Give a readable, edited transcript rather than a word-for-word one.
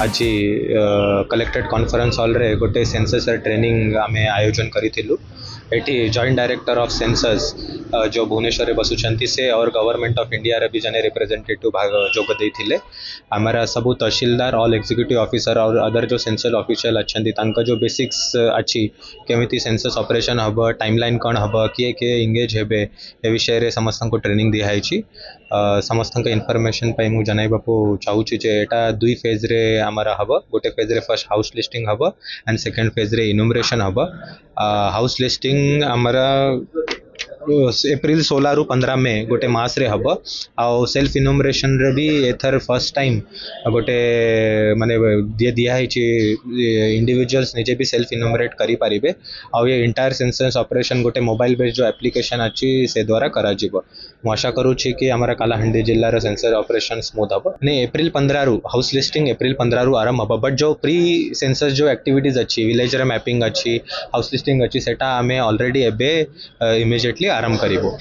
आज collected conference hall रे गोटे सेंसस ट्रेनिंग आम आयोजन करूँ। Eighty joint director of census जो भुवनेश्वर में बसुंट से और गवर्नमेंट ऑफ इंडिया रे भी जने रिप्रेजेंटेटिव भाग जोग देते। हमारा सबू तहसीलदार ऑल एग्जीक्यूटिव ऑफिसर और अदर जो सेंसस ऑफिशियल अच्छा जो बेसिक्स अच्छी केमी सेंसस ऑपरेशन हम टाइमलाइन कौन हम किए किए इंगेज हे ए विषय रे समस्त को ट्रेनिंग दिखाई। समस्त इनफॉरमेशन पे मुझे जनवाक चाहूँगी जे एटा दुई फेज रे आमर हम गोटे फेज रे फर्स्ट हाउस लिस्टिंग हम एंड सेकेंड फेज रे इनुमरेशन हम। हाउस लिस्टिंग आमर एप्रिल 16 रु 15 मे गोटे मास रे हम। आउ सेल्फ इनुमरेशन रे भी एथर फर्स्ट टाइम गोटे माने दिखाई इंडिविजुअल्स निजे भी सेल्फ इनुमरेट करि पारिबे। आउ ये इंटायर सेंसस ऑपरेशन गोटे मोबाइल बेस्ड जो एप्लिकेशन अच्छी से द्वारा करा जिवो। मु आशा करूछि कि हमारा कालाहांडी जिल्लार सेंसस ऑपरेशन स्मूथ हम। ने एप्रिल 15 रु हाउस लिस्टिंग एप्रिल 15 रु आरंभ हम। बट जो प्री सेंसस जो एक्टिविटीज अच्छी विलेज रे मैपिंग अच्छी हाउस लिस्टिंग अच्छी सेटा आमे ऑलरेडी एबे इमिजिएटली आरंभ करिवो।